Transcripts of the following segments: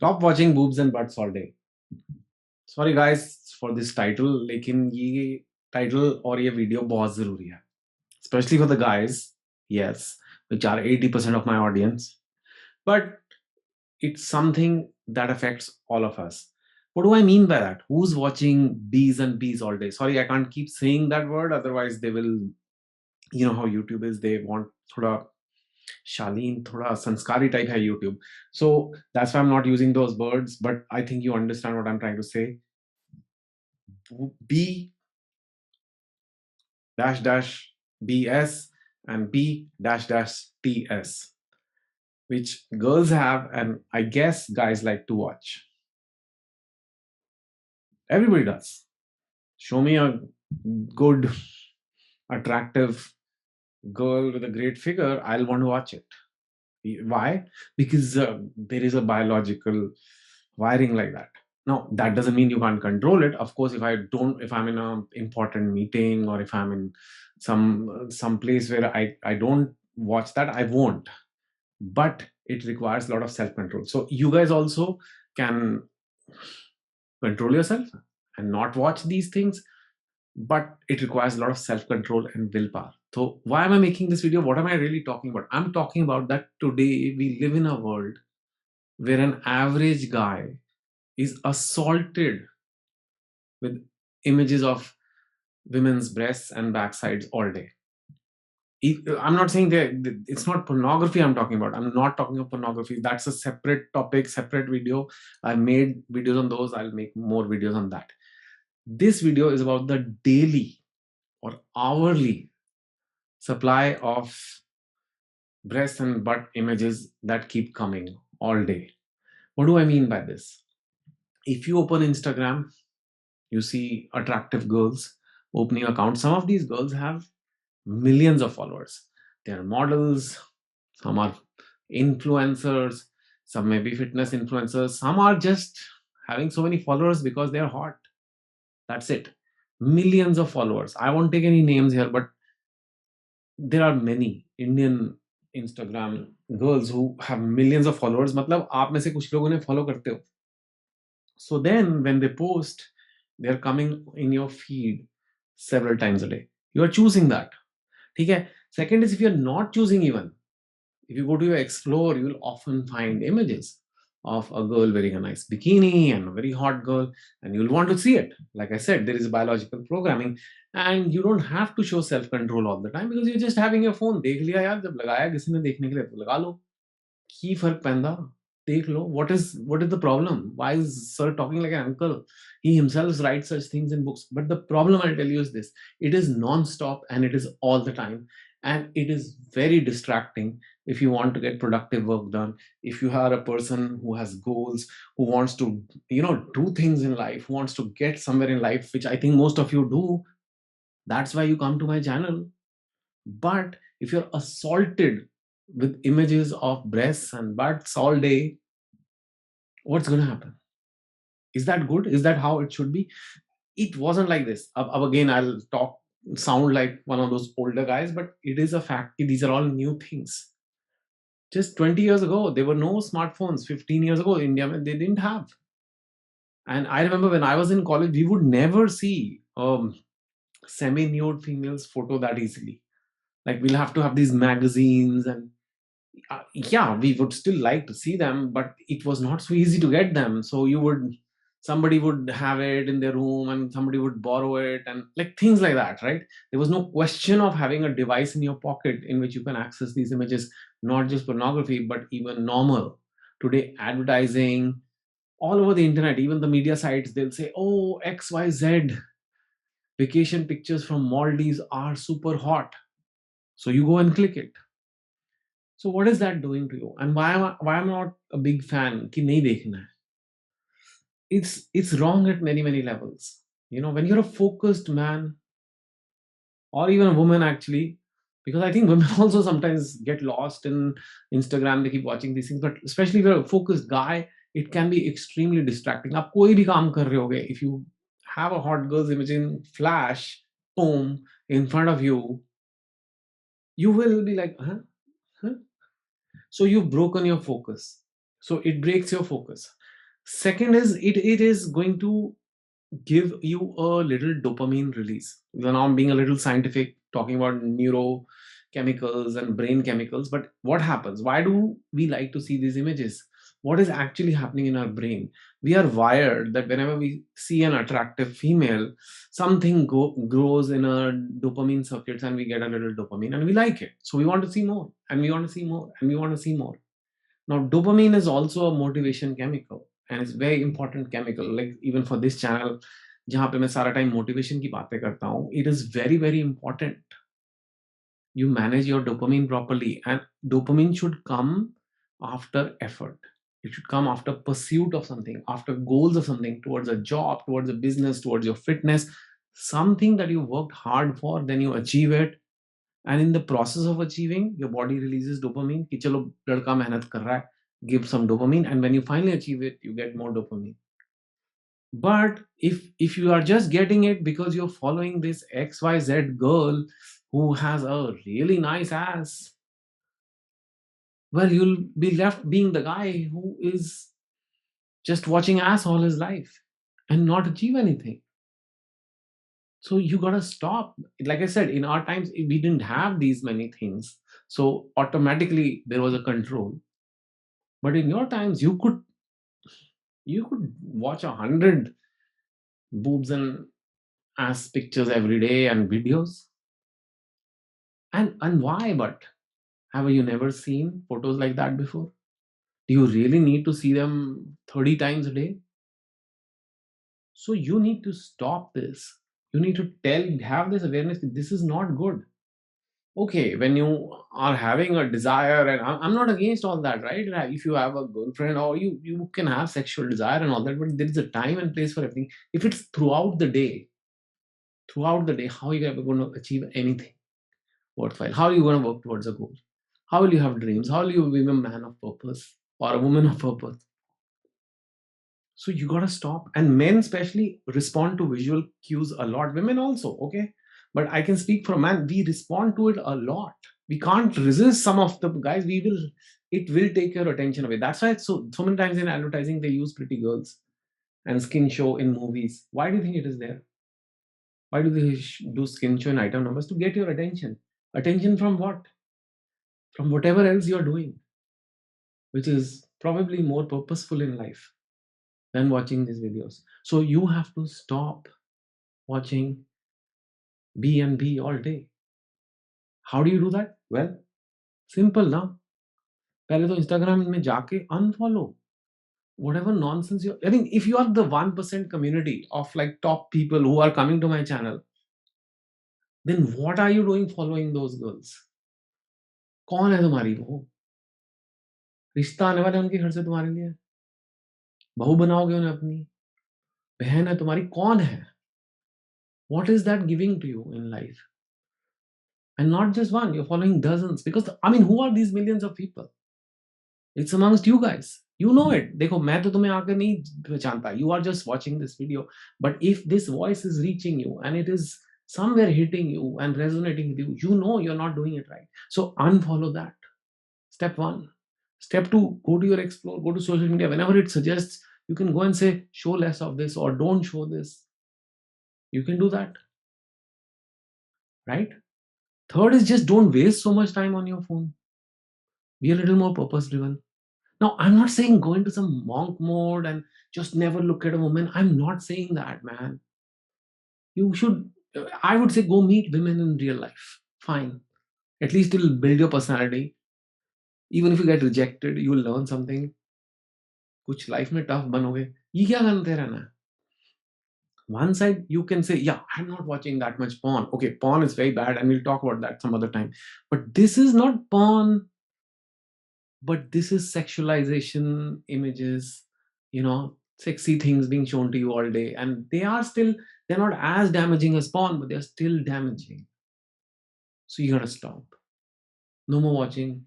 Stop watching boobs and butts all day. Sorry guys for this title, लेकिन ये title और ये video बहुत जरूरी है, especially for the guys, yes, which are 80% of my audience. But it's something that affects all of us. What do I mean by that? Who's watching bees and bees all day? Sorry, I can't keep saying that word, otherwise they will, you know how YouTube is, they want thoda Shaleen, thoda sanskari type hai YouTube. So that's why I'm not using those words, but I think you understand what I'm trying to say. B dash dash BS and B dash dash TS, which girls have, and I guess guys like to watch. Everybody does. Show me a good, attractive girl with a great figure, I'll want to watch it. Why? Because there is a biological wiring like that. Now, that doesn't mean you can't control it. Of course, if I'm in an important meeting, or if I'm in some place where I don't watch that, I won't. But it requires a lot of self control. So you guys also can control yourself and not watch these things, but it requires a lot of self control and willpower. So why am I making this video? What am I really talking about? I'm talking about that today we live in a world where an average guy is assaulted with images of women's breasts and backsides all day. I'm not saying that it's not pornography I'm talking about. I'm not talking about pornography. That's a separate topic, separate video. I've made videos on those. I'll make more videos on that. This video is about the daily or hourly supply of breast and butt images that keep coming all day. What do I mean by this? If you open Instagram, you see attractive girls opening accounts. Some of these girls have millions of followers. They are models, some are influencers, some may be fitness influencers, some are just having so many followers because they're hot. That's it. Millions of followers. I won't take any names here, but there are many Indian Instagram girls who have millions of followers. मतलब आप में से कुछ लोग उन्हें follow करते हो. So then when they post, they're coming in your feed several times a day. You are choosing that. Okay. Second is, if you're not choosing even, if you go to your explore, you will often find images of a girl wearing a nice bikini and a very hot girl, and you'll want to see it. Like I said, there is biological programming, and you don't have to show self-control all the time because you're just having your phone. देख लिया यार, जब लगाया किसी ने देखने के लिए तो लगा लो. की फर्क पैंदा? देख लो. What is the problem? Why is sir talking like an uncle? He himself writes such things in books. But the problem, I'll tell you, is this: it is non-stop and it is all the time, and it is very distracting if you want to get productive work done. If you are a person who has goals, who wants to do things in life, who wants to get somewhere in life, which I think most of you do, that's why you come to my channel. But if you're assaulted with images of breasts and butts all day, what's going to happen? Is that good? Is that how it should be? It wasn't like this. Again, I'll sound like one of those older guys, but it is a fact. These are all new things. Just 20 years ago, there were no smartphones. 15 years ago, India, they didn't have. And I remember when I was in college, we would never see semi-nude females photo that easily. Like, we'll have to have these magazines, and yeah, we would still like to see them, but it was not so easy to get them. So somebody would have it in their room and somebody would borrow it, and like things like that, right? There was no question of having a device in your pocket in which you can access these images, not just pornography, but even normal. Today, advertising all over the internet, even the media sites, they'll say, oh, XYZ vacation pictures from Maldives are super hot. So you go and click it. So what is that doing to you? And why am I not a big fan? Ki nahi dekhna hai. It's wrong at many, many levels. When you're a focused man, or even a woman actually, because I think women also sometimes get lost in Instagram, they keep watching these things, but especially if you're a focused guy, it can be extremely distracting. आप कोई भी काम कर रहे होगे, if you have a hot girl's image in flash, boom, in front of you, you will be like, huh? So you've broken your focus. So it breaks your focus. Second is, it is going to give you a little dopamine release. Now I'm being a little scientific, talking about neurochemicals and brain chemicals. But what happens? Why do we like to see these images? What is actually happening in our brain? We are wired that whenever we see an attractive female, something grows in our dopamine circuits, and we get a little dopamine, and we like it. So we want to see more, and we want to see more, and we want to see more. Now, dopamine is also a motivation chemical, and it's very important chemical. Like even for this channel, जहाँ पे मैं सारा time motivation की बातें करता हूँ, it is very very important you manage your dopamine properly, and dopamine should come after effort. It should come after pursuit of something, after goals of something, towards a job, towards a business, towards your fitness, something that you worked hard for, then you achieve it, and in the process of achieving, your body releases dopamine कि चलो लड़का मेहनत कर रहा है, give some dopamine, and when you finally achieve it, you get more dopamine. But if you are just getting it because you're following this XYZ girl who has a really nice ass, well, you'll be left being the guy who is just watching ass all his life and not achieve anything. So you gotta stop. Like I said, in our times, we didn't have these many things. So automatically there was a control. But in your times, you could watch 100 boobs and ass pictures every day and videos. And why? But have you never seen photos like that before? Do you really need to see them 30 times a day? So you need to stop this. You need to have this awareness that this is not good. Okay, when you are having a desire, and I'm not against all that, right? Like, if you have a girlfriend, or you can have sexual desire and all that, but there is a time and place for everything. If it's throughout the day, how are you ever going to achieve anything worthwhile? How are you going to work towards a goal? How will you have dreams? How will you be a man of purpose or a woman of purpose? So you gotta stop. And men especially respond to visual cues a lot. Women also, okay? But I can speak for a man, we respond to it a lot. We can't resist some of the guys. It will take your attention away. That's why it's so many times in advertising they use pretty girls and skin show in movies. Why do you think it is there? Why do they do skin show in item numbers? To get your attention. Attention from what? From whatever else you're doing, which is probably more purposeful in life than watching these videos. So you have to stop watching B and B all day. How do you do that? Well, simple now. पहले तो Instagram में जाके unfollow whatever nonsense you. I think if you are the 1% community of like top people who are coming to my channel, then what are you doing following those girls? कौन है तुम्हारी वो? रिश्ता आने वाला है उनके घर से तुम्हारे लिए? बहू बनाओगे उन्हें अपनी? बहन है तुम्हारी? कौन है? What is that giving to you in life? And not just one, you're following dozens. Because I mean, who are these millions of people? It's amongst you guys. You know it. देखो मैं तो तुम्हें आकर नहीं पहचानता. You are just watching this video. But if this voice is reaching you and it is somewhere hitting you and resonating with you, you know you're not doing it right. So unfollow that. Step one. Step two, go to your explore, go to social media. Whenever it suggests, you can go and say, show less of this or don't show this. You can do that. Right? Third is just don't waste so much time on your phone. Be a little more purpose driven. Now, I'm not saying go into some monk mode and just never look at a woman. I'm not saying that, man. You should, I would say, go meet women in real life. Fine. At least it'll build your personality. Even if you get rejected, you will learn something. कुछ life में tough बनोगे ये क्या करते रहना है one side you can say yeah I'm not watching that much porn okay porn is very bad and we'll talk about that some other time but this is not porn but this is sexualization images, sexy things being shown to you all day, and they're not as damaging as porn, but they're still damaging. So you gotta stop. No more watching,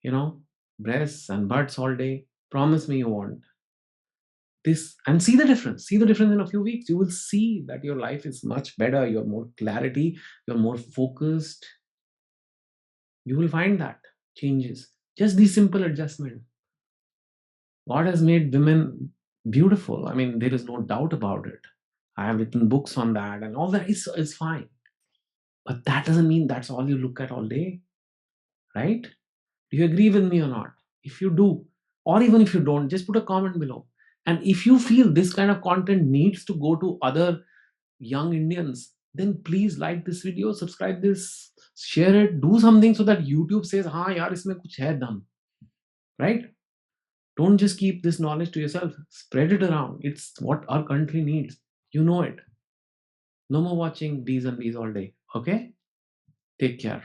you know, breasts and butts all day. Promise me you won't. This and see the difference. See the difference in a few weeks. You will see that your life is much better. You're more clarity. You're more focused. You will find that changes. Just the simple adjustment. God has made women beautiful. I mean, there is no doubt about it. I have written books on that, and all that is fine. But that doesn't mean that's all you look at all day, right? Do you agree with me or not? If you do, or even if you don't, just put a comment below. And if you feel this kind of content needs to go to other young Indians, then please like this video, subscribe this, share it, do something so that YouTube says, "Ha, yaar, isme kuch hai dam," right? Don't just keep this knowledge to yourself. Spread it around. It's what our country needs. You know it. No more watching these and these all day. Okay? Take care.